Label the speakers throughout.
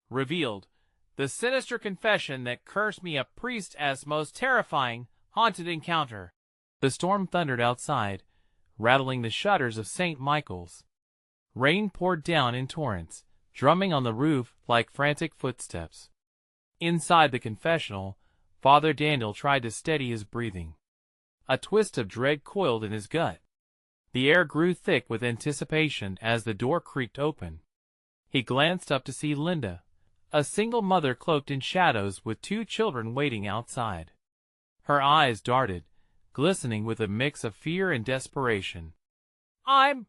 Speaker 1: revealed, the sinister confession that cursed me a priest as most terrifying, haunted encounter. The storm thundered outside, rattling the shutters of St. Michael's. Rain poured down in torrents, drumming on the roof like frantic footsteps. Inside the confessional, Father Daniel tried to steady his breathing. A twist of dread coiled in his gut. The air grew thick with anticipation as the door creaked open. He glanced up to see Linda, a single mother cloaked in shadows with 2 children waiting outside. Her eyes darted, glistening with a mix of fear and desperation. I'm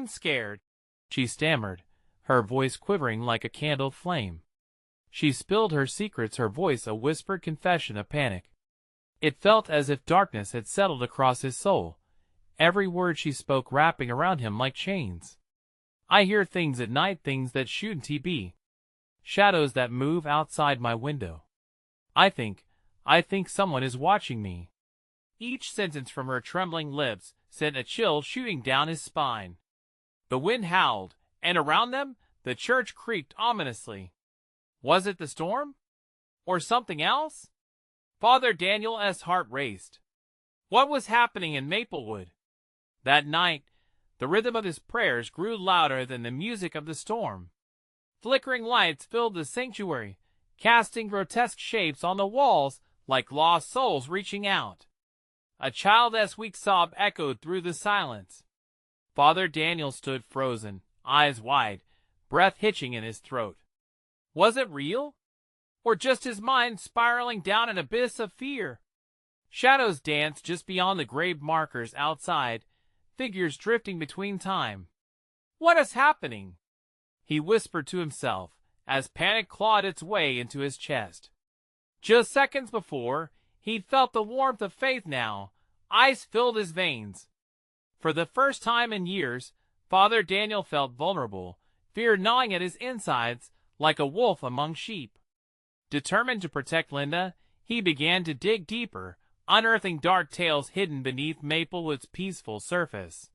Speaker 1: scared," she stammered, her voice quivering like a candle flame. She spilled her secrets, her voice a whispered confession of panic. It felt as if darkness had settled across his soul, every word she spoke wrapping around him like chains. "I hear things at night, things that shouldn't be. Shadows that move outside my window. I think someone is watching me." Each sentence from her trembling lips sent a chill shooting down his spine. The wind howled, and around them, the church creaked ominously. Was it the storm? Or something else? Father Daniel's heart raced. What was happening in Maplewood? That night, the rhythm of his prayers grew louder than the music of the storm. Flickering lights filled the sanctuary, casting grotesque shapes on the walls like lost souls reaching out. A child's weak sob echoed through the silence. Father Daniel stood frozen, eyes wide, breath hitching in his throat. Was it real? Or just his mind spiraling down an abyss of fear? Shadows danced just beyond the grave markers outside, figures drifting between time. "What is happening?" he whispered to himself, as panic clawed its way into his chest. Just seconds before, he'd felt the warmth of faith. Now, ice filled his veins. For the first time in years, Father Daniel felt vulnerable, fear gnawing at his insides like a wolf among sheep. Determined to protect Linda, he began to dig deeper, unearthing dark tales hidden beneath Maplewood's peaceful surface.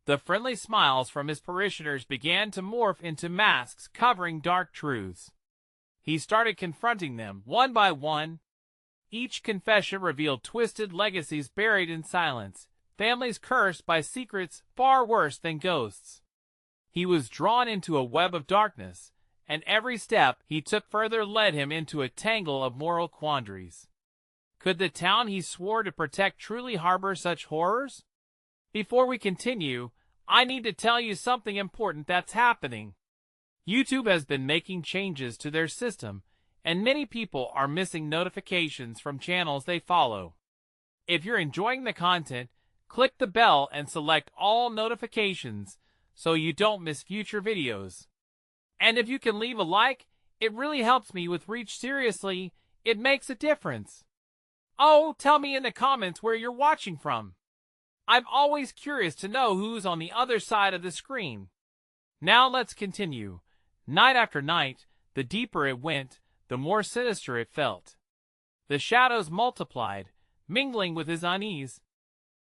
Speaker 1: The friendly smiles from his parishioners began to morph into masks covering dark truths. He started confronting them one by one. Each confession revealed twisted legacies buried in silence, families cursed by secrets far worse than ghosts. He was drawn into a web of darkness, and every step he took further led him into a tangle of moral quandaries. Could the town he swore to protect truly harbor such horrors? Before we continue, I need to tell you something important that's happening. YouTube has been making changes to their system, and many people are missing notifications from channels they follow. If you're enjoying the content, click the bell and select all notifications so you don't miss future videos. And if you can leave a like, it really helps me with reach. Seriously, it makes a difference. Oh, tell me in the comments where you're watching from. I'm always curious to know who's on the other side of the screen. Now let's continue. Night after night, the deeper it went, the more sinister it felt. The shadows multiplied, mingling with his unease.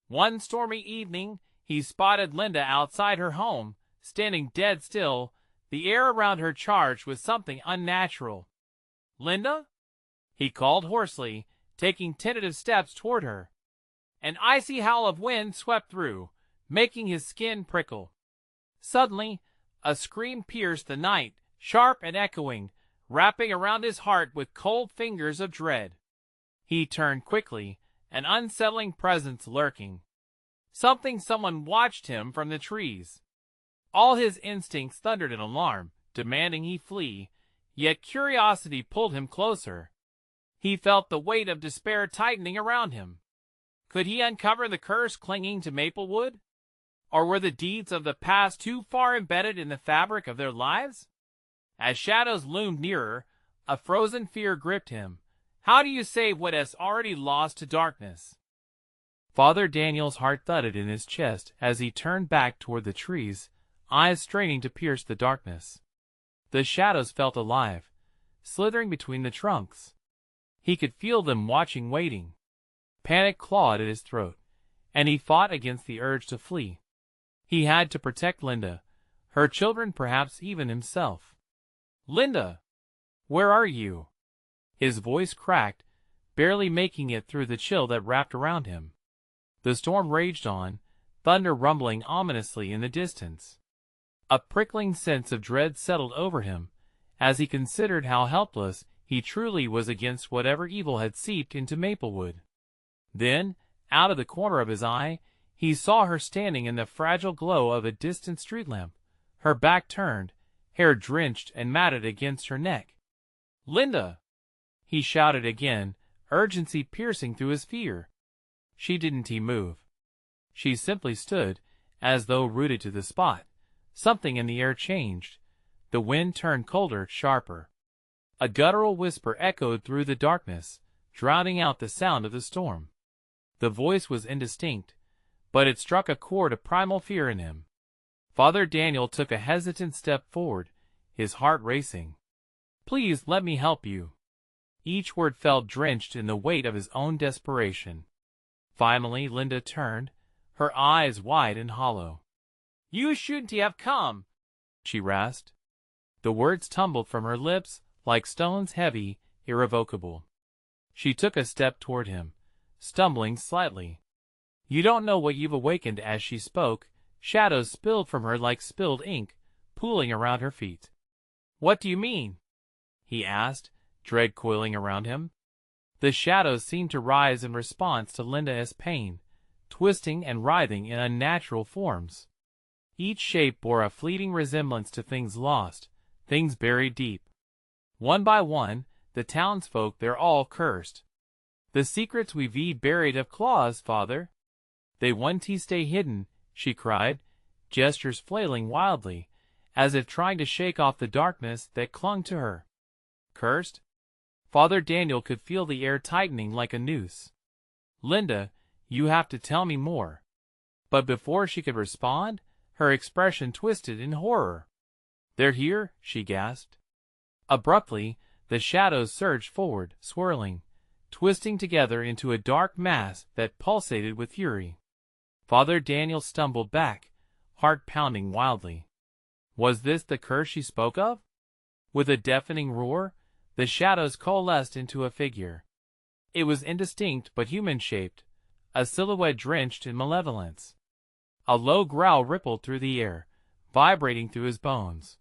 Speaker 1: One stormy evening, he spotted Linda outside her home, standing dead still, the air around her charged with something unnatural. "Linda?" he called hoarsely, taking tentative steps toward her. An icy howl of wind swept through, making his skin prickle. Suddenly, a scream pierced the night, sharp and echoing, wrapping around his heart with cold fingers of dread. He turned quickly, an unsettling presence lurking. Someone watched him from the trees. All his instincts thundered in alarm, demanding he flee, yet curiosity pulled him closer. He felt the weight of despair tightening around him. Could he uncover the curse clinging to Maplewood? Or were the deeds of the past too far embedded in the fabric of their lives? As shadows loomed nearer, a frozen fear gripped him. How do you save what has already lost to darkness? Father Daniel's heart thudded in his chest as he turned back toward the trees, eyes straining to pierce the darkness. The shadows felt alive, slithering between the trunks. He could feel them watching, waiting. Panic clawed at his throat, and he fought against the urge to flee. He had to protect Linda, her children, perhaps even himself. Linda! Where are you? His voice cracked, barely making it through the chill that wrapped around him. The storm raged on, thunder rumbling ominously in the distance. A prickling sense of dread settled over him, as he considered how helpless he truly was against whatever evil had seeped into Maplewood. Then, out of the corner of his eye, he saw her standing in the fragile glow of a distant street lamp, her back turned, hair drenched and matted against her neck. "Linda!" he shouted again, urgency piercing through his fear. She didn't move. She simply stood, as though rooted to the spot. Something in the air changed. The wind turned colder, sharper. A guttural whisper echoed through the darkness, drowning out the sound of the storm. The voice was indistinct, but it struck a chord of primal fear in him. Father Daniel took a hesitant step forward, his heart racing. "Please let me help you." Each word felt drenched in the weight of his own desperation. Finally Linda turned, her eyes wide and hollow. "You shouldn't have come," she rasped. The words tumbled from her lips like stones, heavy, irrevocable. She took a step toward him, stumbling slightly. "You don't know what you've awakened." As she spoke, shadows spilled from her like spilled ink, pooling around her feet. "What do you mean?" he asked, dread coiling around him. The shadows seemed to rise in response to Linda's pain, twisting and writhing in unnatural forms. Each shape bore a fleeting resemblance to things lost, things buried deep. One by one, the townsfolk, they're all cursed. "The secrets we've buried have claws, Father. They won't stay hidden," she cried, gestures flailing wildly, as if trying to shake off the darkness that clung to her. "Cursed?" Father Daniel could feel the air tightening like a noose. "Linda, you have to tell me more." But before she could respond, her expression twisted in horror. "They're here," she gasped. Abruptly, the shadows surged forward, swirling, twisting together into a dark mass that pulsated with fury. Father Daniel stumbled back, heart pounding wildly. Was this the curse she spoke of? With a deafening roar, the shadows coalesced into a figure. It was indistinct but human-shaped, a silhouette drenched in malevolence. A low growl rippled through the air, vibrating through his bones.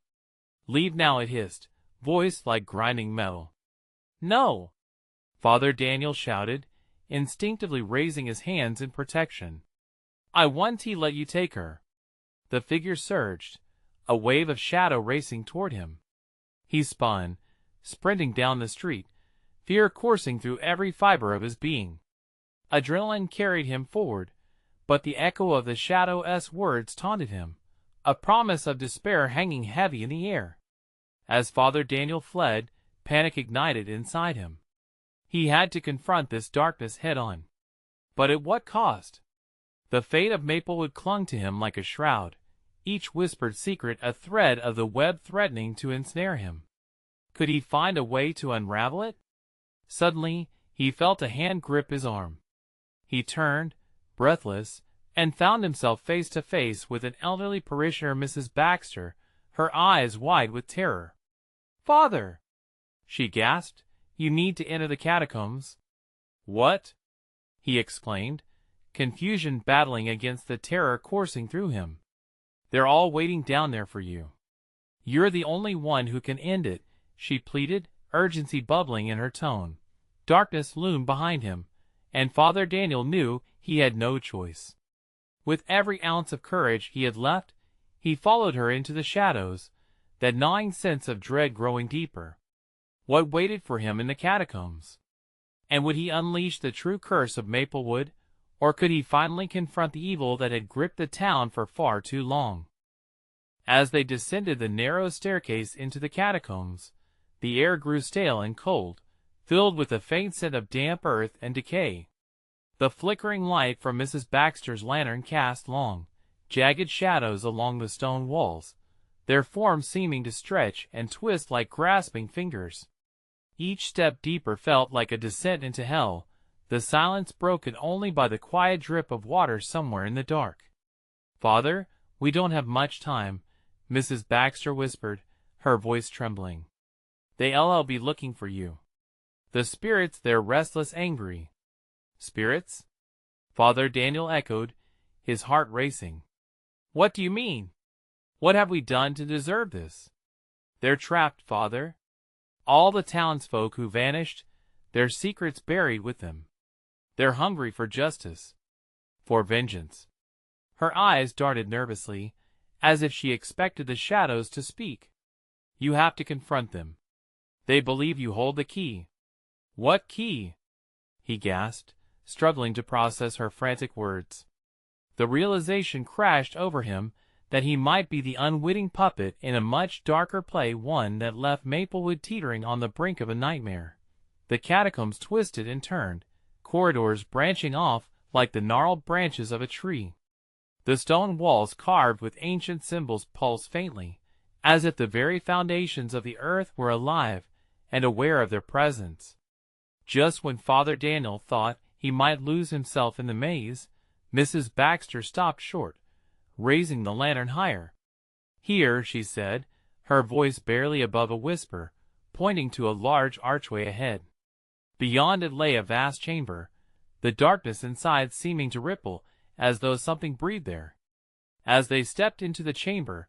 Speaker 1: "Leave now," it hissed, voice like grinding metal. "No!" Father Daniel shouted, instinctively raising his hands in protection. "I won't let you take her." The figure surged, a wave of shadow racing toward him. He spun, sprinting down the street, fear coursing through every fiber of his being. Adrenaline carried him forward, but the echo of the shadow's words taunted him, a promise of despair hanging heavy in the air. As Father Daniel fled, panic ignited inside him. He had to confront this darkness head-on. But at what cost? The fate of Maplewood clung to him like a shroud, each whispered secret a thread of the web threatening to ensnare him. Could he find a way to unravel it? Suddenly, he felt a hand grip his arm. He turned, breathless, and found himself face to face with an elderly parishioner, Mrs. Baxter, her eyes wide with terror. "Father!" she gasped. "You need to enter the catacombs." "What?" he exclaimed, confusion battling against the terror coursing through him. "They're all waiting down there for you. You're the only one who can end it," she pleaded, urgency bubbling in her tone. Darkness loomed behind him, and Father Daniel knew he had no choice. With every ounce of courage he had left, he followed her into the shadows, that gnawing sense of dread growing deeper. What waited for him in the catacombs? And would he unleash the true curse of Maplewood, or could he finally confront the evil that had gripped the town for far too long? As they descended the narrow staircase into the catacombs, the air grew stale and cold, filled with a faint scent of damp earth and decay. The flickering light from Mrs. Baxter's lantern cast long, jagged shadows along the stone walls, their forms seeming to stretch and twist like grasping fingers. Each step deeper felt like a descent into hell, the silence broken only by the quiet drip of water somewhere in the dark. "Father, we don't have much time," Mrs. Baxter whispered, her voice trembling. They'll be looking for you. The spirits, they're restless, angry. Spirits? Father Daniel echoed, his heart racing. What do you mean? What have we done to deserve this? They're trapped, Father. All the townsfolk who vanished, their secrets buried with them. They're hungry for justice, for vengeance. Her eyes darted nervously, as if she expected the shadows to speak. You have to confront them. They believe you hold the key. What key? He gasped, struggling to process her frantic words. The realization crashed over him that he might be the unwitting puppet in a much darker play, one that left Maplewood teetering on the brink of a nightmare. The catacombs twisted and turned, corridors branching off like the gnarled branches of a tree. The stone walls carved with ancient symbols pulsed faintly, as if the very foundations of the earth were alive and aware of their presence. Just when Father Daniel thought he might lose himself in the maze, Mrs. Baxter stopped short, raising the lantern higher. Here, she said, her voice barely above a whisper, pointing to a large archway ahead. Beyond it lay a vast chamber, the darkness inside seeming to ripple as though something breathed there. As they stepped into the chamber,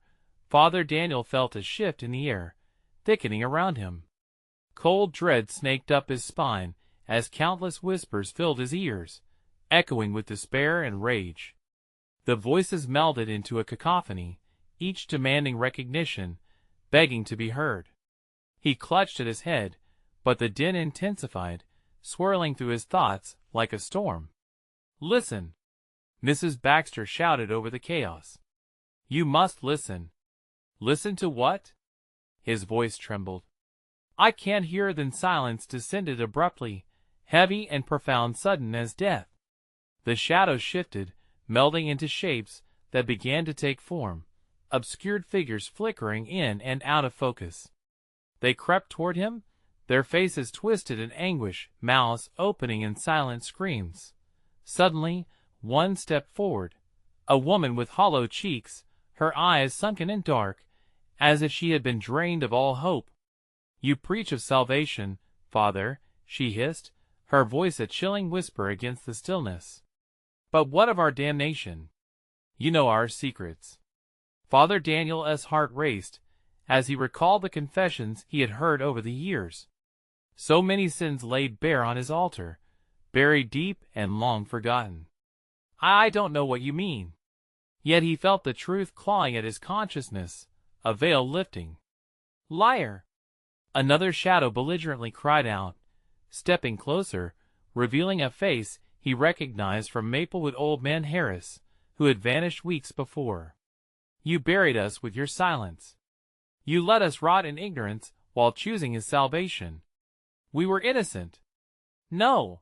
Speaker 1: Father Daniel felt a shift in the air, thickening around him. Cold dread snaked up his spine as countless whispers filled his ears, echoing with despair and rage. The voices melded into a cacophony, each demanding recognition, begging to be heard. He clutched at his head, but the din intensified, swirling through his thoughts like a storm. Listen! Mrs. Baxter shouted over the chaos. You must listen. Listen to what? His voice trembled. I can't hear. Then silence descended abruptly, heavy and profound, sudden as death. The shadows shifted, melding into shapes that began to take form, obscured figures flickering in and out of focus. They crept toward him, their faces twisted in anguish, mouths opening in silent screams. Suddenly, one stepped forward, a woman with hollow cheeks, her eyes sunken and dark, as if she had been drained of all hope. You preach of salvation, Father, she hissed, her voice a chilling whisper against the stillness. But what of our damnation? You know our secrets. Father Daniel's heart raced as he recalled the confessions he had heard over the years. So many sins laid bare on his altar, buried deep and long forgotten. I don't know what you mean. Yet he felt the truth clawing at his consciousness, a veil lifting. Liar! Another shadow belligerently cried out, stepping closer, revealing a face he recognized from Maplewood. Old Man Harris, who had vanished weeks before. You buried us with your silence. You let us rot in ignorance while choosing his salvation. We were innocent. No!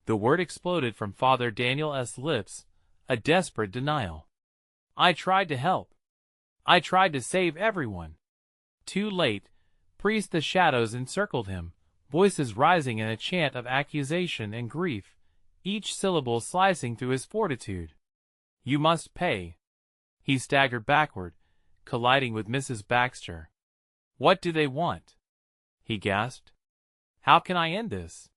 Speaker 1: The word exploded from Father Daniel's lips, a desperate denial. I tried to help. I tried to save everyone. Too late. Priest, the shadows encircled him, voices rising in a chant of accusation and grief, each syllable slicing through his fortitude. You must pay. He staggered backward, colliding with Mrs. Baxter. What do they want? He gasped. How can I end this?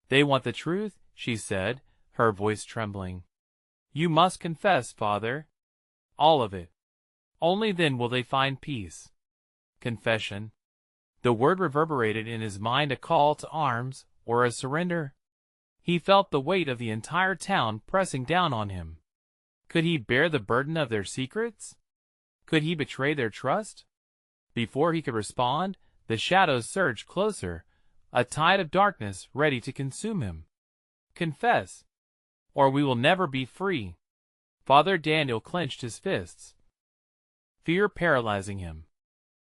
Speaker 1: They want the truth, she said, her voice trembling. You must confess, Father. All of it. Only then will they find peace. Confession. The word reverberated in his mind, a call to arms, or a surrender. He felt the weight of the entire town pressing down on him. Could he bear the burden of their secrets? Could he betray their trust? Before he could respond, the shadows surged closer, a tide of darkness ready to consume him. Confess, or we will never be free. Father Daniel clenched his fists, fear paralyzing him.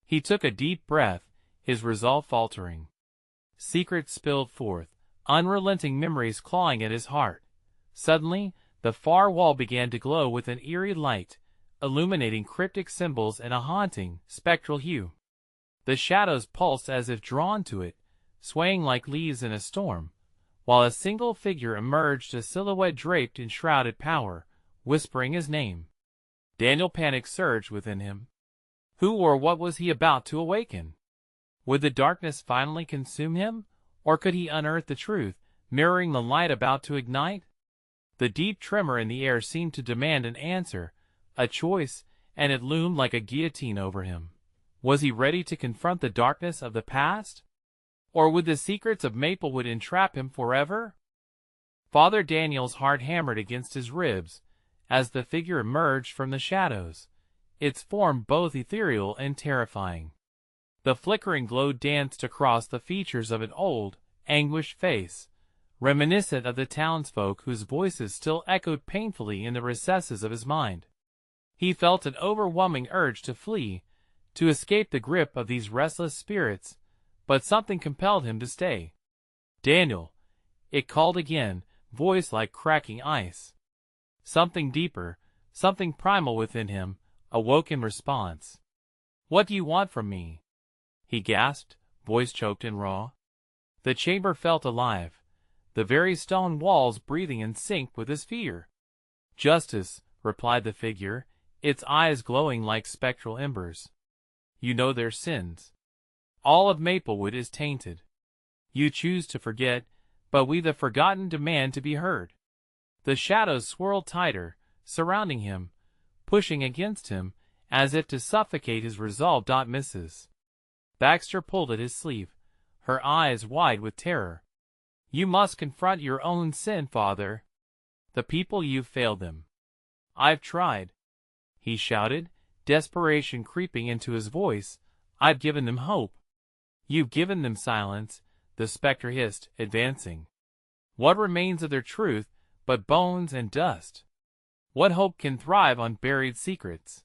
Speaker 1: He took a deep breath, his resolve faltering. Secrets spilled forth, unrelenting memories clawing at his heart. Suddenly, the far wall began to glow with an eerie light, illuminating cryptic symbols in a haunting, spectral hue. The shadows pulsed as if drawn to it, swaying like leaves in a storm, while a single figure emerged, a silhouette draped in shrouded power, whispering his name. Daniel, panic surged within him. Who or what was he about to awaken? Would the darkness finally consume him, or could he unearth the truth, mirroring the light about to ignite? The deep tremor in the air seemed to demand an answer, a choice, and it loomed like a guillotine over him. Was he ready to confront the darkness of the past? Or would the secrets of Maplewood entrap him forever? Father Daniel's heart hammered against his ribs as the figure emerged from the shadows, its form both ethereal and terrifying. The flickering glow danced across the features of an old, anguished face, reminiscent of the townsfolk whose voices still echoed painfully in the recesses of his mind. He felt an overwhelming urge to flee, to escape the grip of these restless spirits, but something compelled him to stay. "Daniel," it called again, voice like cracking ice. Something deeper, something primal within him, awoke in response. "What do you want from me?" he gasped, voice choked and raw. The chamber felt alive, the very stone walls breathing in sync with his fear. "Justice," replied the figure, its eyes glowing like spectral embers. "You know their sins. All of Maplewood is tainted. You choose to forget, but we the forgotten demand to be heard." The shadows swirled tighter, surrounding him, pushing against him, as if to suffocate his resolve. Misses. Baxter pulled at his sleeve, her eyes wide with terror. "You must confront your own sin, Father. The people you've failed them." "I've tried," he shouted, desperation creeping into his voice. "I've given them hope." "You've given them silence," the spectre hissed, advancing. "What remains of their truth but bones and dust? What hope can thrive on buried secrets?"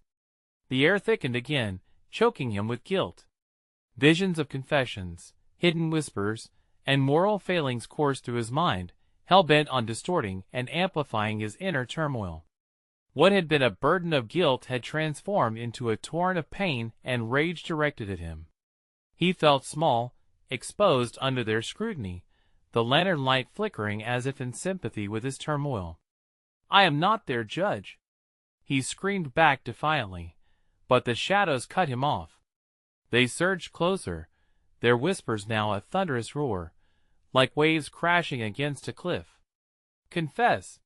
Speaker 1: The air thickened again, choking him with guilt. Visions of confessions, hidden whispers, and moral failings coursed through his mind, hell-bent on distorting and amplifying his inner turmoil. What had been a burden of guilt had transformed into a torrent of pain and rage directed at him. He felt small, exposed under their scrutiny, the lantern light flickering as if in sympathy with his turmoil. "I am not their judge," he screamed back defiantly, but the shadows cut him off. They surged closer, their whispers now a thunderous roar, like waves crashing against a cliff. "Confess!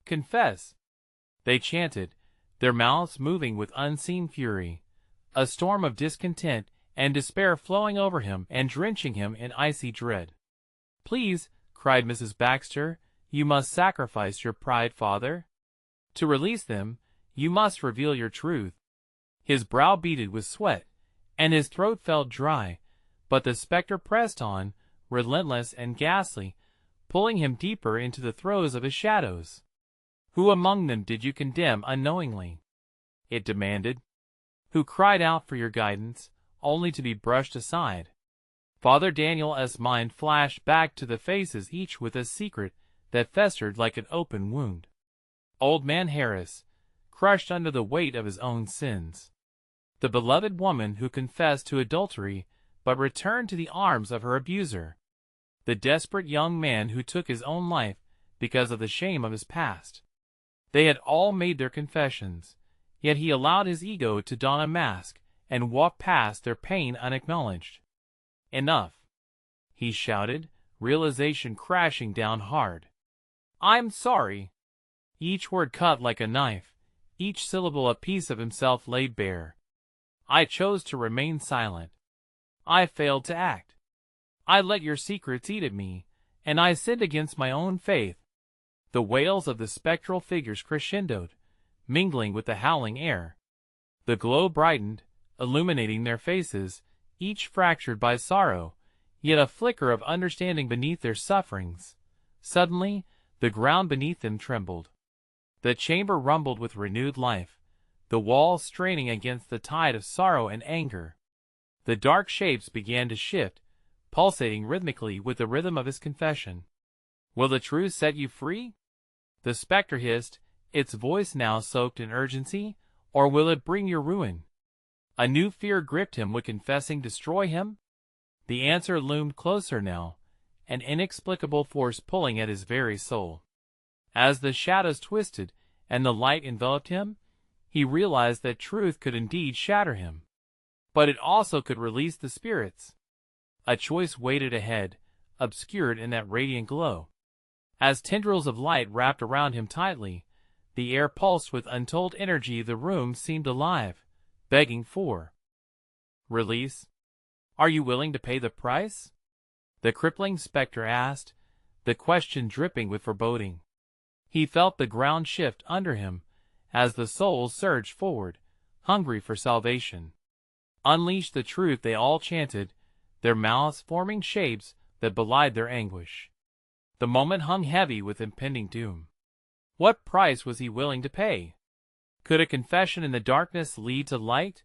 Speaker 1: Confess!" they chanted, their mouths moving with unseen fury, a storm of discontent and despair flowing over him and drenching him in icy dread. "Please," cried Mrs. Baxter, "you must sacrifice your pride, Father. To release them, you must reveal your truth." His brow beaded with sweat, and his throat felt dry, but the spectre pressed on, relentless and ghastly, pulling him deeper into the throes of his shadows. "Who among them did you condemn unknowingly?" it demanded. "Who cried out for your guidance, only to be brushed aside?" Father Daniel's mind flashed back to the faces, each with a secret that festered like an open wound. Old man Harris, crushed under the weight of his own sins. The beloved woman who confessed to adultery but returned to the arms of her abuser. The desperate young man who took his own life because of the shame of his past. They had all made their confessions, yet he allowed his ego to don a mask and walk past their pain unacknowledged. "Enough!" he shouted, realization crashing down hard. "I'm sorry." Each word cut like a knife, each syllable a piece of himself laid bare. "I chose to remain silent. I failed to act. I let your secrets eat at me, and I sinned against my own faith." The wails of the spectral figures crescendoed, mingling with the howling air. The glow brightened, illuminating their faces, each fractured by sorrow, yet a flicker of understanding beneath their sufferings. Suddenly, the ground beneath them trembled. The chamber rumbled with renewed life, the walls straining against the tide of sorrow and anger. The dark shapes began to shift, pulsating rhythmically with the rhythm of his confession. "Will the truth set you free?" the spectre hissed, its voice now soaked in urgency, "or will it bring your ruin?" A new fear gripped him. Would confessing destroy him? The answer loomed closer now, an inexplicable force pulling at his very soul. As the shadows twisted and the light enveloped him, he realized that truth could indeed shatter him. But it also could release the spirits. A choice waited ahead, obscured in that radiant glow. As tendrils of light wrapped around him tightly, the air pulsed with untold energy. The room seemed alive, begging for release. "Are you willing to pay the price?" the crippling specter asked, the question dripping with foreboding. He felt the ground shift under him as the souls surged forward, hungry for salvation. "Unleash the truth," they all chanted, their mouths forming shapes that belied their anguish. The moment hung heavy with impending doom. What price was he willing to pay? Could a confession in the darkness lead to light,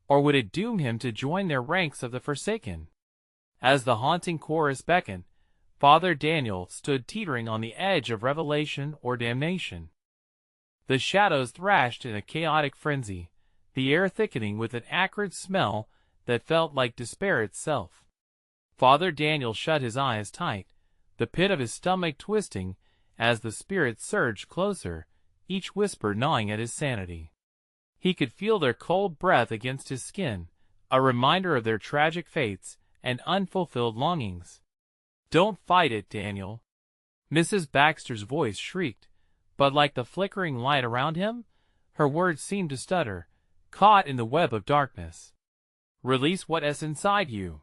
Speaker 1: or would it doom him to join their ranks of the forsaken? As the haunting chorus beckoned, Father Daniel stood teetering on the edge of revelation or damnation. The shadows thrashed in a chaotic frenzy, the air thickening with an acrid smell that felt like despair itself. Father Daniel shut his eyes tight, the pit of his stomach twisting as the spirits surged closer, each whisper gnawing at his sanity. He could feel their cold breath against his skin, a reminder of their tragic fates and unfulfilled longings. "Don't fight it, Daniel," Mrs. Baxter's voice shrieked, but like the flickering light around him, her words seemed to stutter, caught in the web of darkness. "Release what is inside you.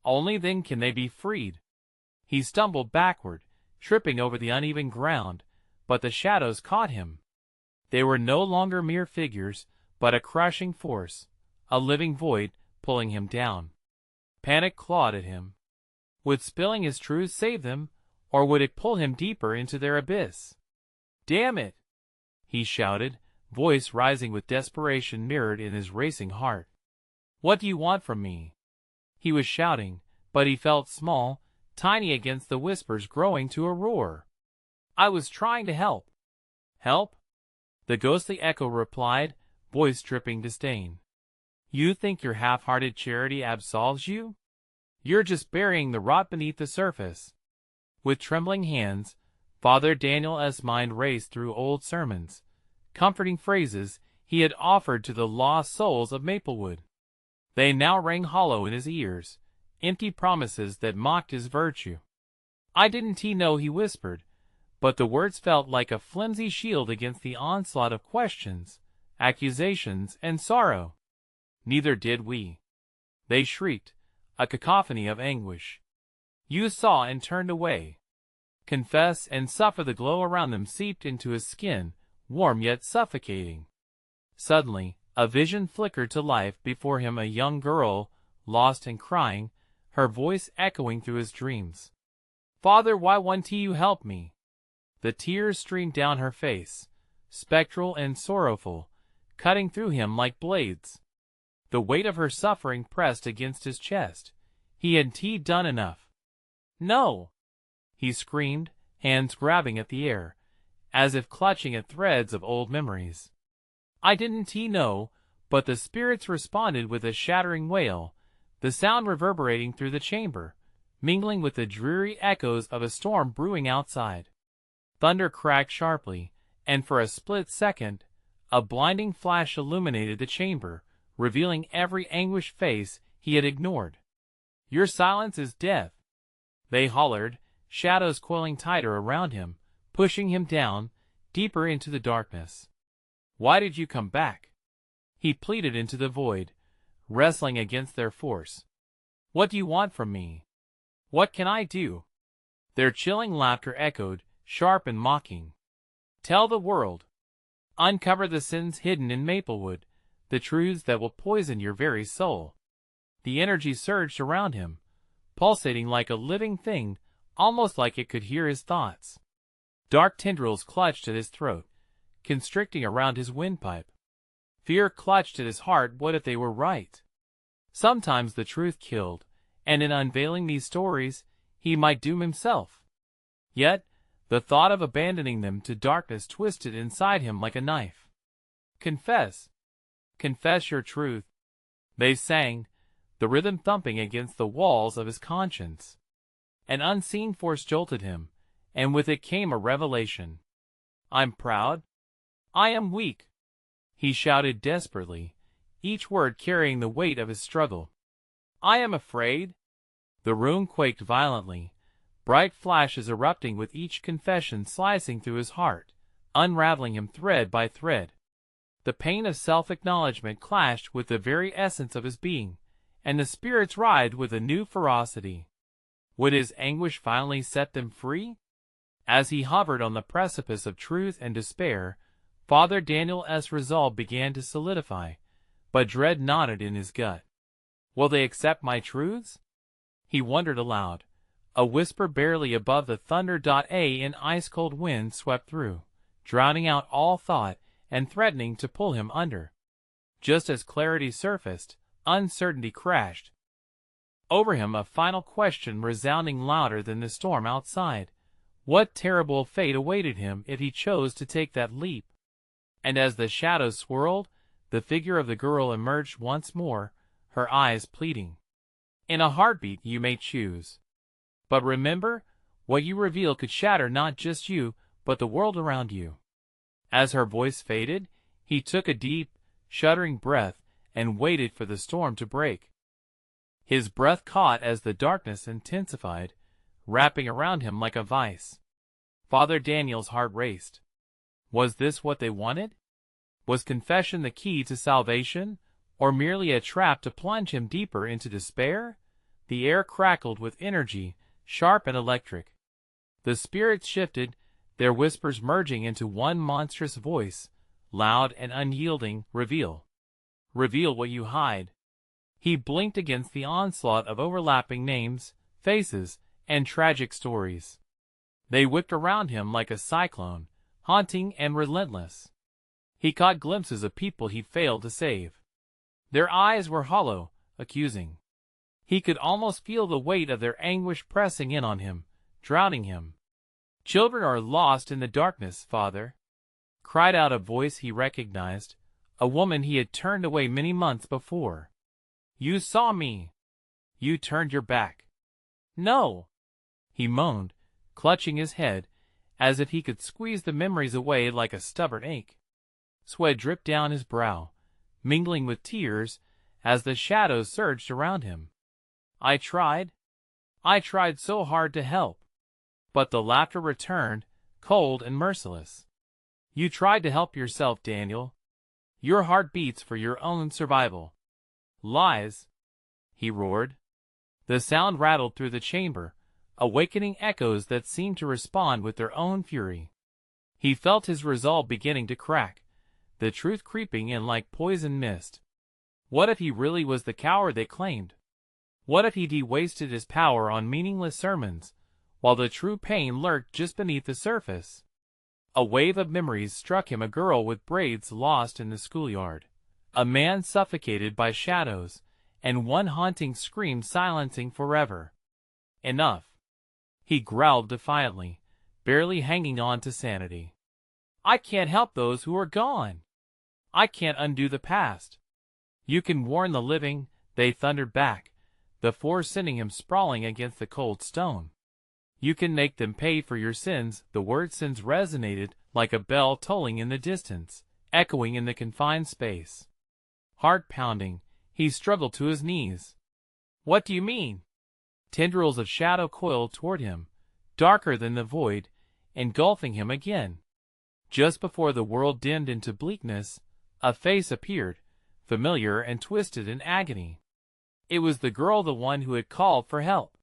Speaker 1: Only then can they be freed." He stumbled backward, tripping over the uneven ground, but the shadows caught him. They were no longer mere figures, but a crushing force, a living void pulling him down. Panic clawed at him. Would spilling his truth save them, or would it pull him deeper into their abyss? "Damn it!" he shouted, voice rising with desperation mirrored in his racing heart. "What do you want from me?" He was shouting, but he felt small, tiny against the whispers growing to a roar. "I was trying to help." "Help?" the ghostly echo replied, voice dripping disdain. "You think your half-hearted charity absolves you? You're just burying the rot beneath the surface." With trembling hands, Father Daniel's mind raced through old sermons, comforting phrases he had offered to the lost souls of Maplewood. They now rang hollow in his ears, empty promises that mocked his virtue. "I didn't know," he whispered, but the words felt like a flimsy shield against the onslaught of questions, accusations, and sorrow. "Neither did we," they shrieked, a cacophony of anguish. "You saw and turned away." Confess and suffer. The glow around them seeped into his skin, warm yet suffocating. Suddenly, a vision flickered to life before him, a young girl, lost and crying, her voice echoing through his dreams. "Father, why won't you help me?" The tears streamed down her face, spectral and sorrowful, cutting through him like blades. The weight of her suffering pressed against his chest. He had done enough. "No!" he screamed, hands grabbing at the air, as if clutching at threads of old memories. "I didn't know," but the spirits responded with a shattering wail, the sound reverberating through the chamber, mingling with the dreary echoes of a storm brewing outside. Thunder cracked sharply, and for a split second, a blinding flash illuminated the chamber, revealing every anguished face he had ignored. "Your silence is death," they hollered, shadows coiling tighter around him, pushing him down, deeper into the darkness. "Why did you come back?" he pleaded into the void, wrestling against their force. "What do you want from me? What can I do?" Their chilling laughter echoed, sharp and mocking. "Tell the world. Uncover the sins hidden in Maplewood, the truths that will poison your very soul." The energy surged around him, pulsating like a living thing, almost like it could hear his thoughts. Dark tendrils clutched at his throat, constricting around his windpipe. Fear clutched at his heart. What if they were right? Sometimes the truth killed, and in unveiling these stories, he might doom himself. Yet, the thought of abandoning them to darkness twisted inside him like a knife. "Confess. Confess your truth," they sang, the rhythm thumping against the walls of his conscience. An unseen force jolted him, and with it came a revelation. "I'm proud. I am weak," he shouted desperately, each word carrying the weight of his struggle. "I am afraid. The room quaked violently, bright flashes erupting with each confession slicing through his heart, unraveling him thread by thread. The pain of self-acknowledgement clashed with the very essence of his being, and the spirits writhed with a new ferocity. Would his anguish finally set them free? As he hovered on the precipice of truth and despair, Father Daniel's resolve began to solidify, but dread knotted in his gut. Will they accept my truths? He wondered aloud. A whisper barely above the thunder. An ice-cold wind swept through, drowning out all thought and threatening to pull him under. Just as clarity surfaced, uncertainty crashed. Over him a final question resounding louder than the storm outside. What terrible fate awaited him if he chose to take that leap? And as the shadows swirled, the figure of the girl emerged once more, her eyes pleading. In a heartbeat you may choose. But remember, what you reveal could shatter not just you, but the world around you. As her voice faded, he took a deep, shuddering breath and waited for the storm to break. His breath caught as the darkness intensified, wrapping around him like a vice. Father Daniel's heart raced. Was this what they wanted? Was confession the key to salvation, or merely a trap to plunge him deeper into despair? The air crackled with energy, sharp and electric. The spirits shifted, their whispers merging into one monstrous voice, loud and unyielding. Reveal. Reveal what you hide. He blinked against the onslaught of overlapping names, faces, and tragic stories. They whipped around him like a cyclone, haunting and relentless. He caught glimpses of people he'd failed to save. Their eyes were hollow, accusing. He could almost feel the weight of their anguish pressing in on him, drowning him. Children are lost in the darkness, Father, cried out a voice he recognized, a woman he had turned away many months before. You saw me. You turned your back. No, he moaned, clutching his head, as if he could squeeze the memories away like a stubborn ache. Sweat dripped down his brow, mingling with tears, as the shadows surged around him. I tried so hard to help. But the laughter returned, cold and merciless. You tried to help yourself, Daniel. Your heart beats for your own survival. Lies, he roared. The sound rattled through the chamber, awakening echoes that seemed to respond with their own fury. He felt his resolve beginning to crack, the truth creeping in like poison mist. What if he really was the coward they claimed? What if he'd wasted his power on meaningless sermons, while the true pain lurked just beneath the surface? A wave of memories struck him, a girl with braids lost in the schoolyard, a man suffocated by shadows, and one haunting scream silencing forever. Enough. He growled defiantly, barely hanging on to sanity. I can't help those who are gone. I can't undo the past. You can warn the living, they thundered back, the force sending him sprawling against the cold stone. You can make them pay for your sins. The word sins resonated like a bell tolling in the distance, echoing in the confined space. Heart pounding, he struggled to his knees. What do you mean? Tendrils of shadow coiled toward him, darker than the void, engulfing him again. Just before the world dimmed into bleakness, a face appeared, familiar and twisted in agony. It was the girl, the one who had called for help.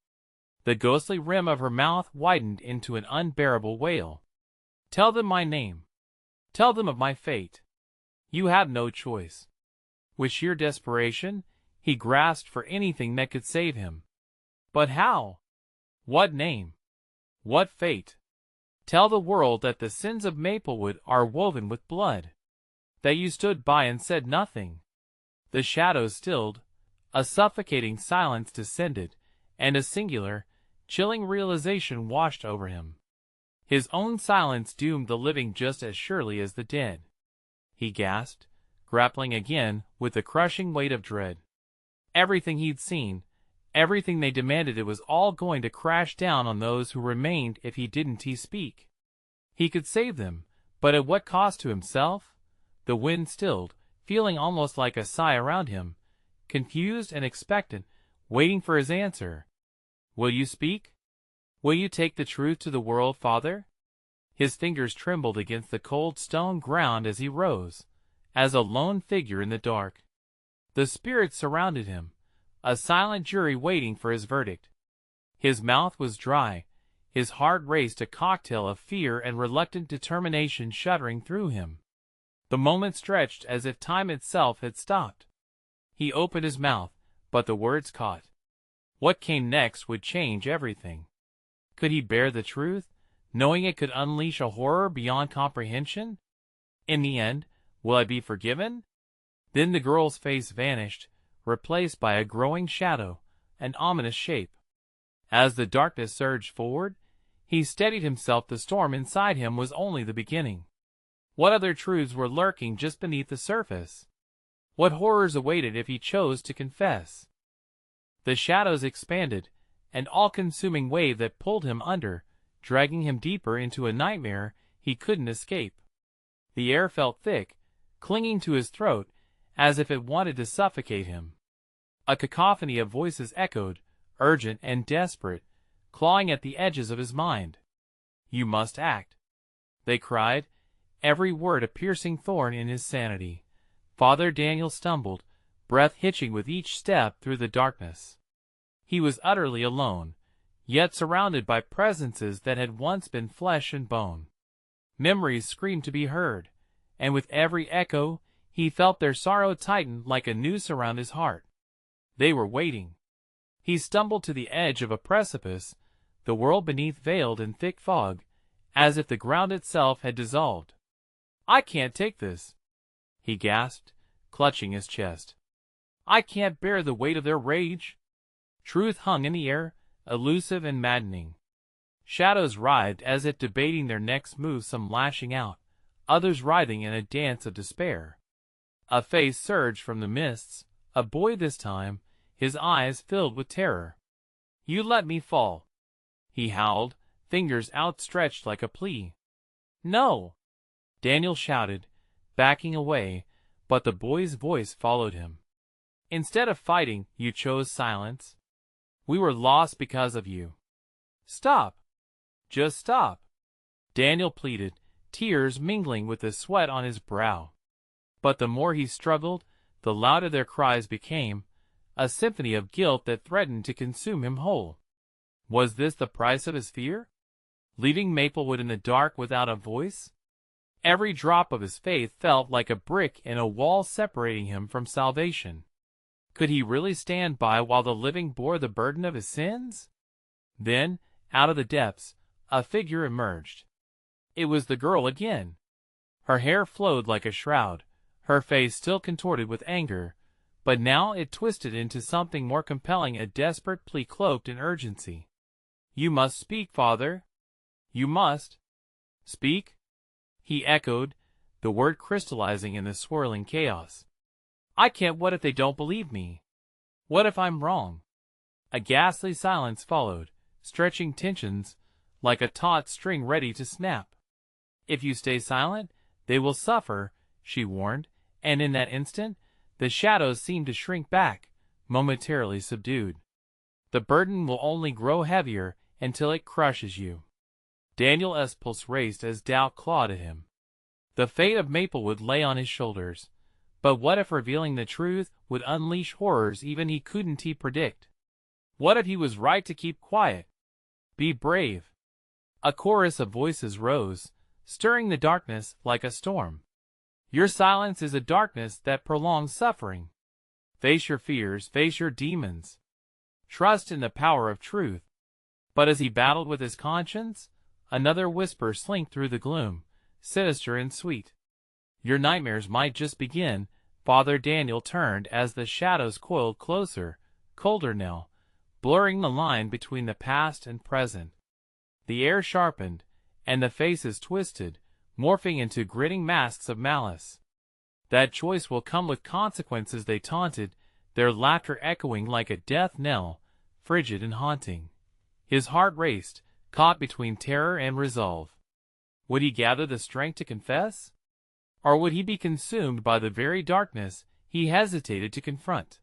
Speaker 1: The ghostly rim of her mouth widened into an unbearable wail. Tell them my name. Tell them of my fate. You have no choice. With sheer desperation, he grasped for anything that could save him. But how? What name? What fate? Tell the world that the sins of Maplewood are woven with blood. That you stood by and said nothing. The shadows stilled, a suffocating silence descended, and a singular, chilling realization washed over him. His own silence doomed the living just as surely as the dead. He gasped, grappling again with the crushing weight of dread. Everything he'd seen, everything they demanded, it was all going to crash down on those who remained if he didn't speak. He could save them, but at what cost to himself? The wind stilled, feeling almost like a sigh around him, confused and expectant, waiting for his answer. Will you speak? Will you take the truth to the world, Father? His fingers trembled against the cold stone ground as he rose, as a lone figure in the dark. The spirits surrounded him, a silent jury waiting for his verdict. His mouth was dry, his heart raced, a cocktail of fear and reluctant determination shuddering through him. The moment stretched as if time itself had stopped. He opened his mouth, but the words caught. What came next would change everything. Could he bear the truth, knowing it could unleash a horror beyond comprehension? In the end, will I be forgiven? Then the girl's face vanished, replaced by a growing shadow, an ominous shape. As the darkness surged forward, he steadied himself. The storm inside him was only the beginning. What other truths were lurking just beneath the surface? What horrors awaited if he chose to confess? The shadows expanded, an all-consuming wave that pulled him under, dragging him deeper into a nightmare he couldn't escape. The air felt thick, clinging to his throat, as if it wanted to suffocate him. A cacophony of voices echoed, urgent and desperate, clawing at the edges of his mind. You must act, they cried, every word a piercing thorn in his sanity. Father Daniel stumbled, breath hitching with each step through the darkness. He was utterly alone, yet surrounded by presences that had once been flesh and bone. Memories screamed to be heard, and with every echo, he felt their sorrow tighten like a noose around his heart. They were waiting. He stumbled to the edge of a precipice, the world beneath veiled in thick fog, as if the ground itself had dissolved. I can't take this, he gasped, clutching his chest. I can't bear the weight of their rage. Truth hung in the air, elusive and maddening. Shadows writhed as if debating their next move, some lashing out, others writhing in a dance of despair. A face surged from the mists, a boy this time, his eyes filled with terror. You let me fall, he howled, fingers outstretched like a plea. No, Daniel shouted, backing away, but the boy's voice followed him. Instead of fighting, you chose silence. We were lost because of you. Stop. Just stop. Daniel pleaded, tears mingling with the sweat on his brow. But the more he struggled, the louder their cries became, a symphony of guilt that threatened to consume him whole. Was this the price of his fear? Leaving Maplewood in the dark without a voice? Every drop of his faith felt like a brick in a wall separating him from salvation. Could he really stand by while the living bore the burden of his sins? Then, out of the depths, a figure emerged. It was the girl again. Her hair flowed like a shroud, her face still contorted with anger, but now it twisted into something more compelling, a desperate plea cloaked in urgency. You must speak, Father. You must. Speak? He echoed, the word crystallizing in the swirling chaos. I can't. What if they don't believe me? What if I'm wrong? A ghastly silence followed, stretching tensions like a taut string ready to snap. If you stay silent, they will suffer, she warned, and in that instant, the shadows seemed to shrink back, momentarily subdued. The burden will only grow heavier until it crushes you. Daniel's pulse raced as doubt clawed at him. The fate of Maplewood lay on his shoulders, but what if revealing the truth would unleash horrors even he couldn't predict? What if he was right to keep quiet? Be brave. A chorus of voices rose, stirring the darkness like a storm. Your silence is a darkness that prolongs suffering. Face your fears, face your demons. Trust in the power of truth. But as he battled with his conscience, another whisper slinked through the gloom, sinister and sweet. Your nightmares might just begin. Father Daniel turned as the shadows coiled closer, colder now, blurring the line between the past and present. The air sharpened, and the faces twisted, morphing into grinning masks of malice. That choice will come with consequences, they taunted, their laughter echoing like a death knell, frigid and haunting. His heart raced, caught between terror and resolve. Would he gather the strength to confess? Or would he be consumed by the very darkness he hesitated to confront?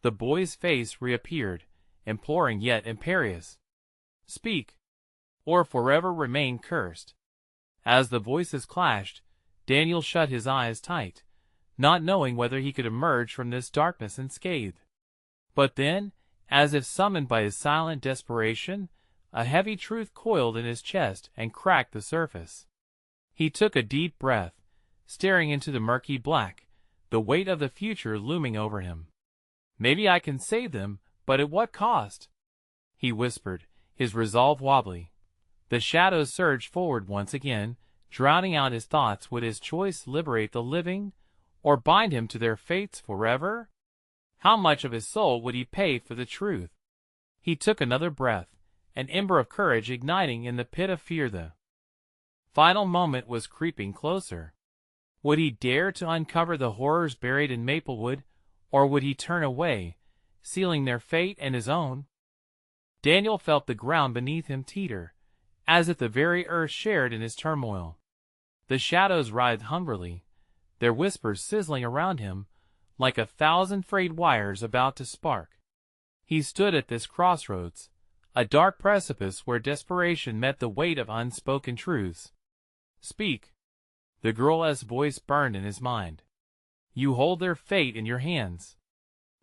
Speaker 1: The boy's face reappeared, imploring yet imperious. "Speak, or forever remain cursed." As the voices clashed, Daniel shut his eyes tight, not knowing whether he could emerge from this darkness unscathed. But then, as if summoned by his silent desperation, a heavy truth coiled in his chest and cracked the surface. He took a deep breath, staring into the murky black, the weight of the future looming over him. "Maybe I can save them, but at what cost?" he whispered, his resolve wobbly. The shadows surged forward once again, drowning out his thoughts. Would his choice liberate the living, or bind him to their fates forever? How much of his soul would he pay for the truth? He took another breath, an ember of courage igniting in the pit of fear. The final moment was creeping closer. Would he dare to uncover the horrors buried in Maplewood, or would he turn away, sealing their fate and his own? Daniel felt the ground beneath him teeter, as if the very earth shared in his turmoil. The shadows writhed hungrily, their whispers sizzling around him, like 1,000 frayed wires about to spark. He stood at this crossroads, a dark precipice where desperation met the weight of unspoken truths. "Speak." The girl's voice burned in his mind. "You hold their fate in your hands."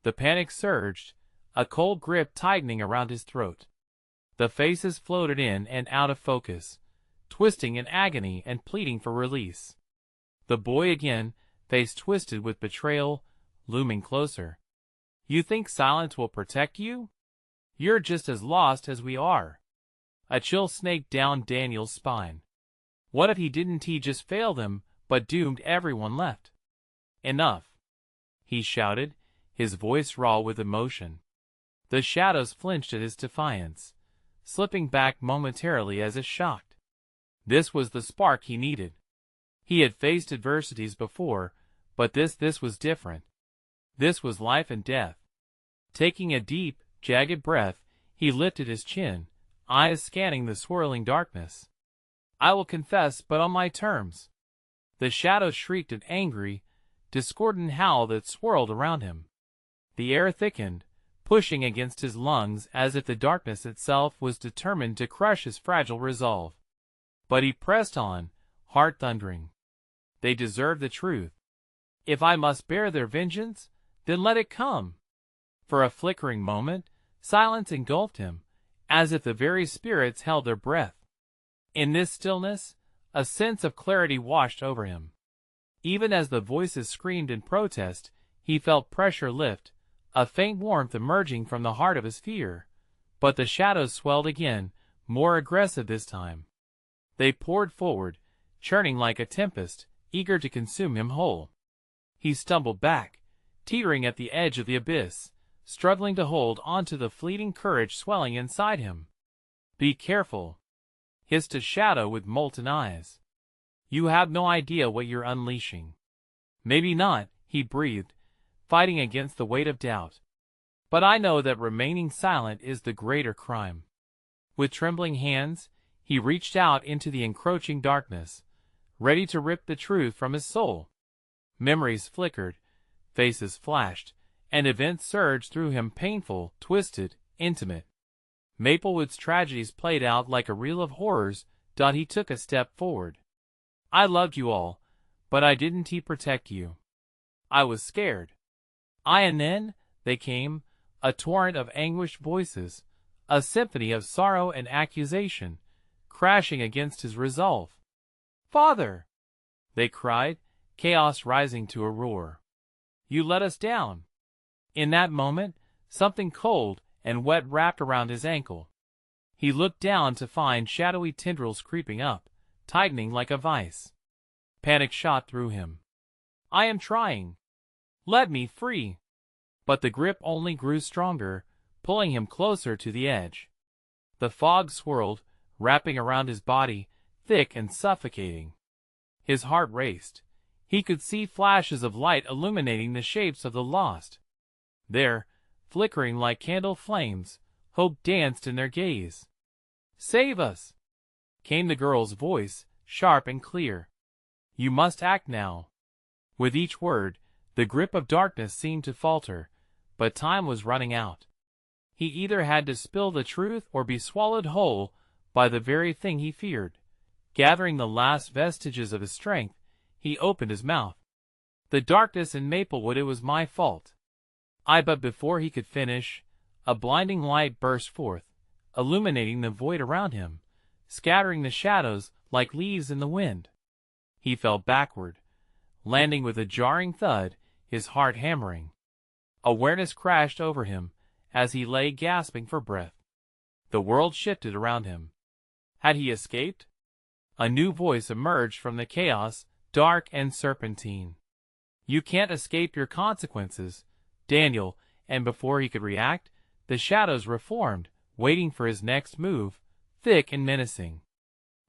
Speaker 1: The panic surged, a cold grip tightening around his throat. The faces floated in and out of focus, twisting in agony and pleading for release. The boy again, face twisted with betrayal, looming closer. "You think silence will protect you? You're just as lost as we are." A chill snaked down Daniel's spine. What if he didn't just fail them, but doomed everyone left? "Enough!" he shouted, his voice raw with emotion. The shadows flinched at his defiance, slipping back momentarily as if shocked. This was the spark he needed. He had faced adversities before, but this was different. This was life and death. Taking a deep, jagged breath, he lifted his chin, eyes scanning the swirling darkness. "I will confess, but on my terms." The shadows shrieked an angry, discordant howl that swirled around him. The air thickened, pushing against his lungs as if the darkness itself was determined to crush his fragile resolve. But he pressed on, heart thundering. They deserve the truth. If I must bear their vengeance, then let it come. For a flickering moment, silence engulfed him, as if the very spirits held their breath. In this stillness, a sense of clarity washed over him. Even as the voices screamed in protest, he felt pressure lift, a faint warmth emerging from the heart of his fear. But the shadows swelled again, more aggressive this time. They poured forward, churning like a tempest, eager to consume him whole. He stumbled back, teetering at the edge of the abyss, struggling to hold onto the fleeting courage swelling inside him. "Be careful," hissed a shadow with molten eyes. "You have no idea what you're unleashing." "Maybe not," he breathed, fighting against the weight of doubt. "But I know that remaining silent is the greater crime." With trembling hands, he reached out into the encroaching darkness, ready to rip the truth from his soul. Memories flickered, faces flashed, and events surged through him, painful, twisted, intimate. Maplewood's tragedies played out like a reel of horrors. He took a step forward. "I loved you all, but I didn't protect you. I was scared." And then they came, a torrent of anguished voices, a symphony of sorrow and accusation, crashing against his resolve. "Father!" they cried, chaos rising to a roar. "You let us down." In that moment, something cold and wet wrapped around his ankle. He looked down to find shadowy tendrils creeping up, tightening like a vice. Panic shot through him. "I am trying. Let me free." But the grip only grew stronger, pulling him closer to the edge. The fog swirled, wrapping around his body, thick and suffocating. His heart raced. He could see flashes of light illuminating the shapes of the lost. There, flickering like candle flames, hope danced in their gaze. "Save us!" came the girl's voice, sharp and clear. "You must act now." With each word, the grip of darkness seemed to falter, but time was running out. He either had to spill the truth or be swallowed whole by the very thing he feared. Gathering the last vestiges of his strength, he opened his mouth. "The darkness in Maplewood, it was my fault." But before he could finish, a blinding light burst forth, illuminating the void around him, scattering the shadows like leaves in the wind. He fell backward, landing with a jarring thud, his heart hammering. Awareness crashed over him as he lay gasping for breath. The world shifted around him. Had he escaped? A new voice emerged from the chaos, dark and serpentine. "You can't escape your consequences, Daniel," and before he could react, the shadows reformed, waiting for his next move, thick and menacing.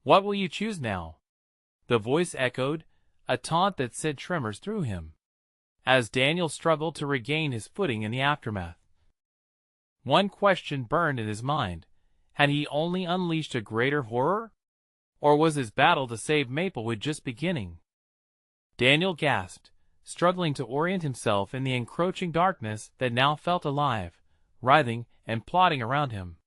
Speaker 1: "What will you choose now?" the voice echoed, a taunt that sent tremors through him. As Daniel struggled to regain his footing in the aftermath, one question burned in his mind. Had he only unleashed a greater horror? Or was his battle to save Maplewood just beginning? Daniel gasped, struggling to orient himself in the encroaching darkness that now felt alive, writhing and plotting around him.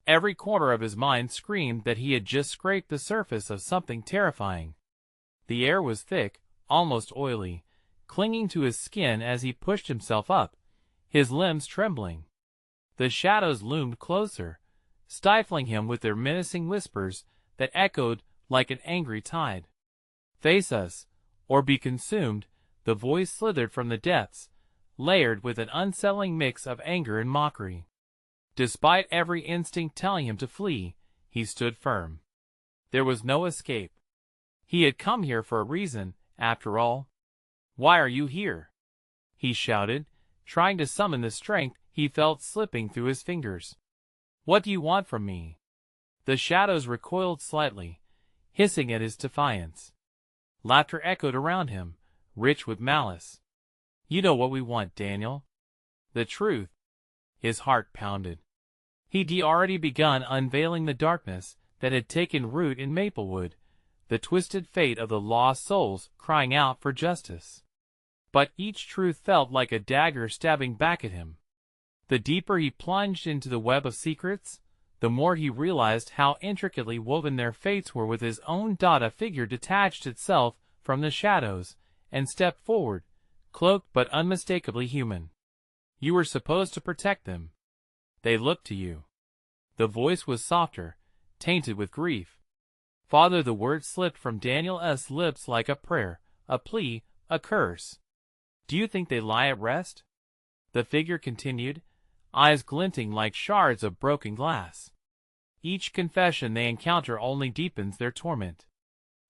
Speaker 1: Every corner of his mind screamed that he had just scraped the surface of something terrifying. The air was thick, almost oily, clinging to his skin as he pushed himself up, his limbs trembling. The shadows loomed closer, stifling him with their menacing whispers that echoed like an angry tide. "Face us, or be consumed," the voice slithered from the depths, layered with an unsettling mix of anger and mockery. Despite every instinct telling him to flee, he stood firm. There was no escape. He had come here for a reason, after all. "Why are you here?" he shouted, trying to summon the strength he felt slipping through his fingers. "What do you want from me?" The shadows recoiled slightly, hissing at his defiance. Laughter echoed around him, rich with malice. "You know what we want, Daniel." The truth. His heart pounded. He'd already begun unveiling the darkness that had taken root in Maplewood, the twisted fate of the lost souls crying out for justice. But each truth felt like a dagger stabbing back at him. The deeper he plunged into the web of secrets, the more he realized how intricately woven their fates were. With his own Dada figure detached itself from the shadows and stepped forward, cloaked but unmistakably human. "You were supposed to protect them. They looked to you." The voice was softer, tainted with grief. "Father," the words slipped from Daniel's lips like a prayer, a plea, a curse. "Do you think they lie at rest?" The figure continued, eyes glinting like shards of broken glass. "Each confession they encounter only deepens their torment.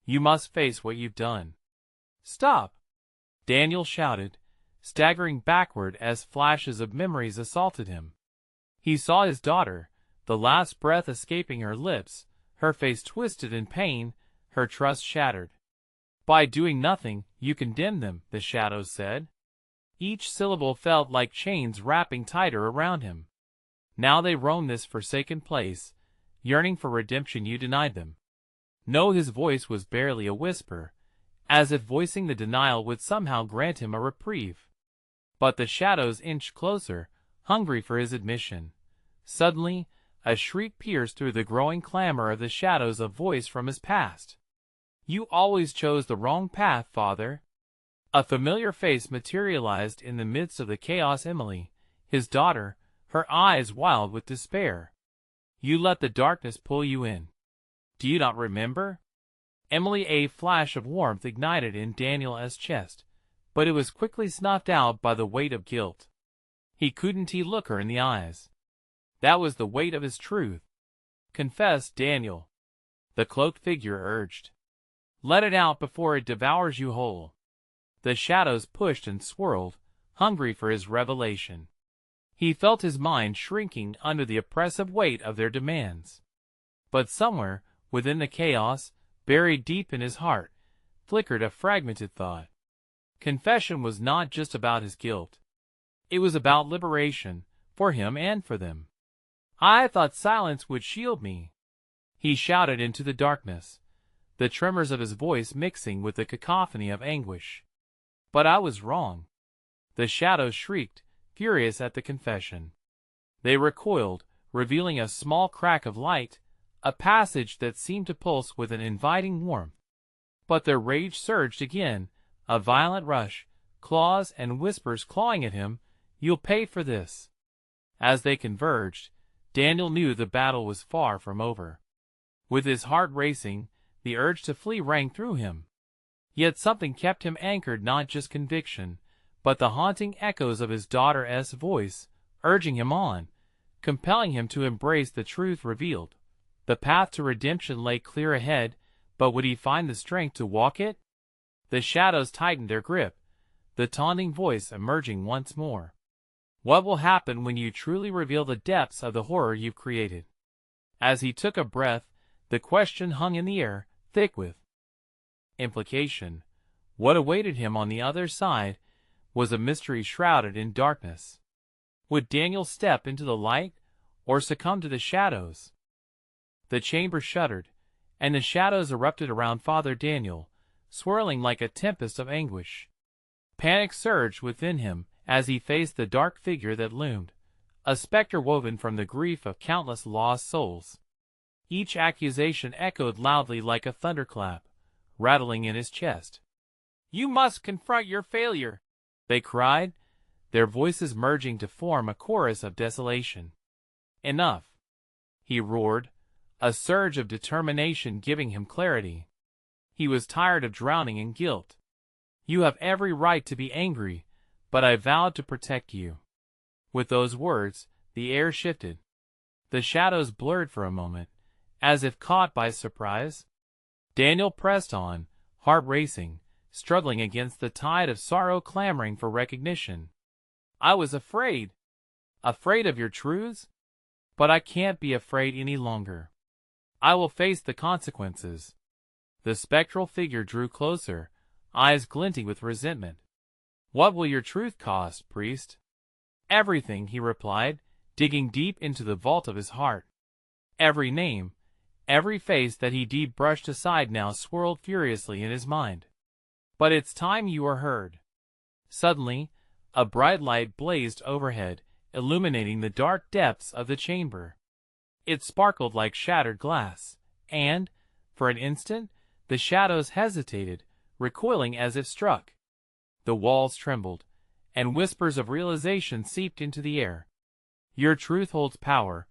Speaker 1: You must face what you've done." "Stop!" Daniel shouted, staggering backward as flashes of memories assaulted him. He saw his daughter, the last breath escaping her lips, her face twisted in pain, her trust shattered. "By doing nothing, you condemn them," the shadows said. Each syllable felt like chains wrapping tighter around him. "Now they roam this forsaken place, yearning for redemption you denied them." No, his voice was barely a whisper, as if voicing the denial would somehow grant him a reprieve. But the shadows inched closer, hungry for his admission. Suddenly, a shriek pierced through the growing clamor of the shadows, a voice from his past. "You always chose the wrong path, Father." A familiar face materialized in the midst of the chaos. Emily, his daughter, her eyes wild with despair. "You let the darkness pull you in. Do you not remember?" Emily, a flash of warmth ignited in Daniel's chest, but it was quickly snuffed out by the weight of guilt. He couldn't look her in the eyes. That was the weight of his truth. "Confess, Daniel," the cloaked figure urged. "Let it out before it devours you whole." The shadows pushed and swirled, hungry for his revelation. He felt his mind shrinking under the oppressive weight of their demands. But somewhere, within the chaos, buried deep in his heart, flickered a fragmented thought. Confession was not just about his guilt. It was about liberation, for him and for them. "I thought silence would shield me," he shouted into the darkness, the tremors of his voice mixing with the cacophony of anguish. "But I was wrong." The shadows shrieked, furious at the confession. They recoiled, revealing a small crack of light, a passage that seemed to pulse with an inviting warmth. But their rage surged again, a violent rush, claws and whispers clawing at him. "You'll pay for this." As they converged, Daniel knew the battle was far from over. With his heart racing, the urge to flee rang through him. Yet something kept him anchored, not just conviction, but the haunting echoes of his daughter's voice, urging him on, compelling him to embrace the truth revealed. The path to redemption lay clear ahead, but would he find the strength to walk it? The shadows tightened their grip, the taunting voice emerging once more. What will happen when you truly reveal the depths of the horror you've created? As he took a breath, the question hung in the air, thick with implication. What awaited him on the other side was a mystery shrouded in darkness. Would Daniel step into the light, or succumb to the shadows? The chamber shuddered, and the shadows erupted around Father Daniel, swirling like a tempest of anguish. Panic surged within him as he faced the dark figure that loomed, a specter woven from the grief of countless lost souls. Each accusation echoed loudly like a thunderclap, rattling in his chest. "You must confront your failure," they cried, their voices merging to form a chorus of desolation. "Enough," he roared, a surge of determination giving him clarity. He was tired of drowning in guilt. "You have every right to be angry, but I vowed to protect you." With those words, the air shifted. The shadows blurred for a moment, as if caught by surprise. Daniel pressed on, heart racing, struggling against the tide of sorrow clamoring for recognition. "I was afraid. Afraid of your truths? But I can't be afraid any longer. I will face the consequences." The spectral figure drew closer, eyes glinting with resentment. "What will your truth cost, priest?" "Everything," he replied, digging deep into the vault of his heart. Every name, every face that he brushed aside now swirled furiously in his mind. "But it's time you were heard." Suddenly, a bright light blazed overhead, illuminating the dark depths of the chamber. It sparkled like shattered glass, and, for an instant, the shadows hesitated, recoiling as if struck. The walls trembled, and whispers of realization seeped into the air. "Your truth holds power,"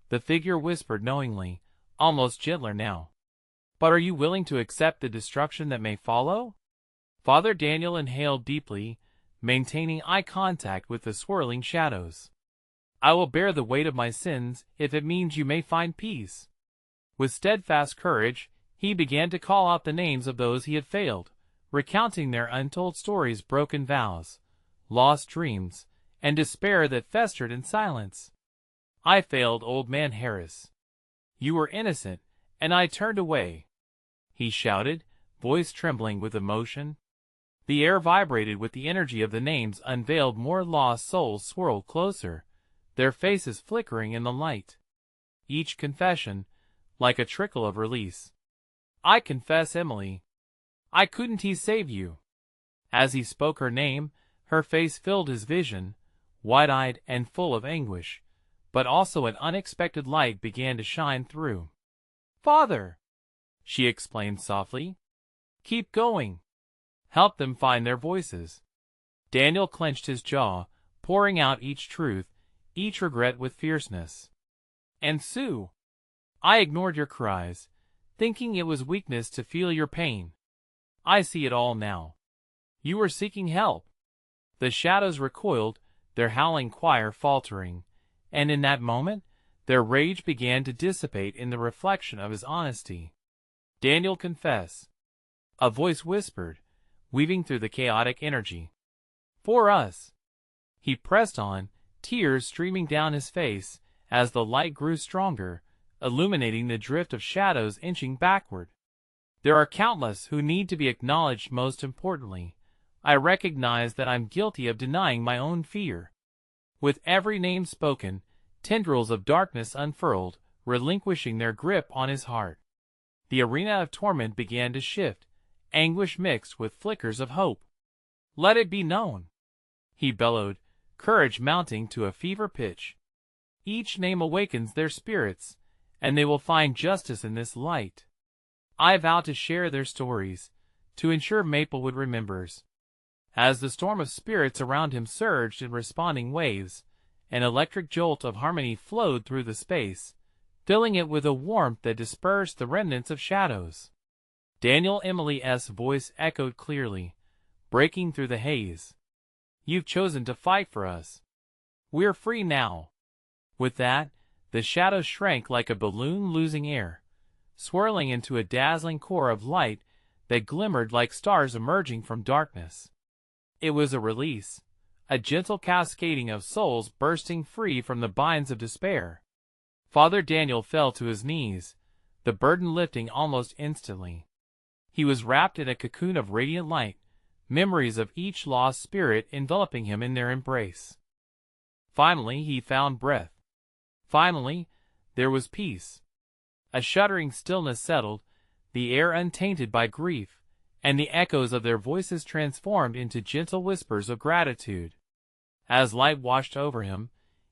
Speaker 1: the figure whispered knowingly, almost gentler now. "But are you willing to accept the destruction that may follow?" Father Daniel inhaled deeply, maintaining eye contact with the swirling shadows. "I will bear the weight of my sins if it means you may find peace." With steadfast courage, he began to call out the names of those he had failed, recounting their untold stories, broken vows, lost dreams, and despair that festered in silence. "I failed old man Harris. You were innocent, and I turned away," he shouted, voice trembling with emotion. The air vibrated with the energy of the names unveiled. More lost souls swirled closer, their faces flickering in the light. Each confession, like a trickle of release. "I confess Emily. I couldn't he save you?" As he spoke her name, her face filled his vision, wide-eyed and full of anguish, but also an unexpected light began to shine through. "Father," she exclaimed softly, "keep going. Help them find their voices." Daniel clenched his jaw, pouring out each truth, each regret with fierceness. "And Sue, I ignored your cries, thinking it was weakness to feel your pain. I see it all now. You were seeking help." The shadows recoiled, their howling choir faltering, and in that moment, their rage began to dissipate in the reflection of his honesty. "Daniel, confess," a voice whispered, weaving through the chaotic energy. "For us." He pressed on, tears streaming down his face as the light grew stronger, illuminating the drift of shadows inching backward. "There are countless who need to be acknowledged. Most importantly, I recognize that I'm guilty of denying my own fear." With every name spoken, tendrils of darkness unfurled, relinquishing their grip on his heart. The arena of torment began to shift, anguish mixed with flickers of hope. "Let it be known," he bellowed, courage mounting to a fever pitch. Each name awakens their spirits, and they will find justice in this light. I vow to share their stories, to ensure Maplewood remembers. As the storm of spirits around him surged in responding waves, an electric jolt of harmony flowed through the space, filling it with a warmth that dispersed the remnants of shadows. Daniel Emily's voice echoed clearly, breaking through the haze. You've chosen to fight for us. We're free now. With that, the shadow shrank like a balloon losing air, swirling into a dazzling core of light that glimmered like stars emerging from darkness. It was a release, a gentle cascading of souls bursting free from the binds of despair. Father Daniel fell to his knees, the burden lifting almost instantly. He was wrapped in a cocoon of radiant light, memories of each lost spirit enveloping him in their embrace. Finally he found breath. Finally, there was peace. A shuddering stillness settled, the air untainted by grief, and the echoes of their voices transformed into gentle whispers of gratitude. As light washed over him,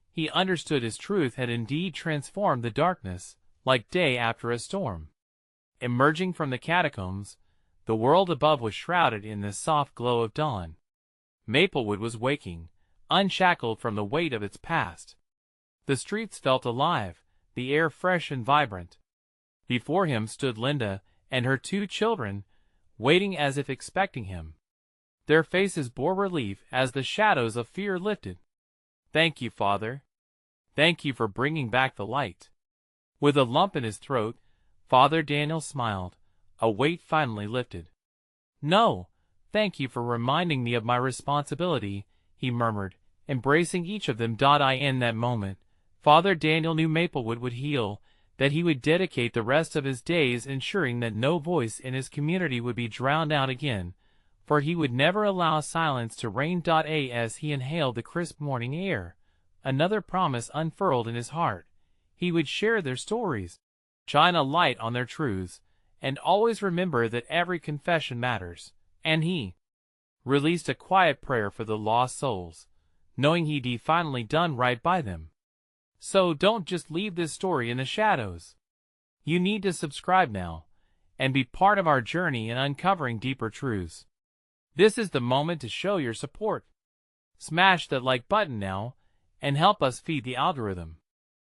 Speaker 1: he understood his truth had indeed transformed the darkness, like day after a storm. Emerging from the catacombs, the world above was shrouded in the soft glow of dawn. Maplewood was waking, unshackled from the weight of its past. The streets felt alive, the air fresh and vibrant. Before him stood Linda and her 2 children, waiting as if expecting him. Their faces bore relief as the shadows of fear lifted. "Thank you, Father. Thank you for bringing back the light." With a lump in his throat, Father Daniel smiled, a weight finally lifted. "No, thank you for reminding me of my responsibility," he murmured, embracing each of them. In that moment, Father Daniel knew Maplewood would heal, that he would dedicate the rest of his days ensuring that no voice in his community would be drowned out again, for he would never allow silence to reign. As he inhaled the crisp morning air, another promise unfurled in his heart. He would share their stories, shine a light on their truths, and always remember that every confession matters. And he released a quiet prayer for the lost souls, knowing he'd finally done right by them. So don't just leave this story in the shadows. You need to subscribe now, and be part of our journey in uncovering deeper truths. This is the moment to show your support. Smash that like button now, and help us feed the algorithm.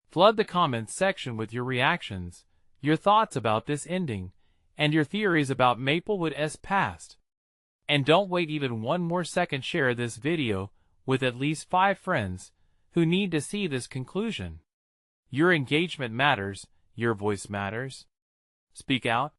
Speaker 1: Flood the comments section with your reactions, your thoughts about this ending, and your theories about Maplewood's past. And don't wait even one more second. Share this video with at least 5 friends who need to see this conclusion. Your engagement matters, your voice matters. Speak out,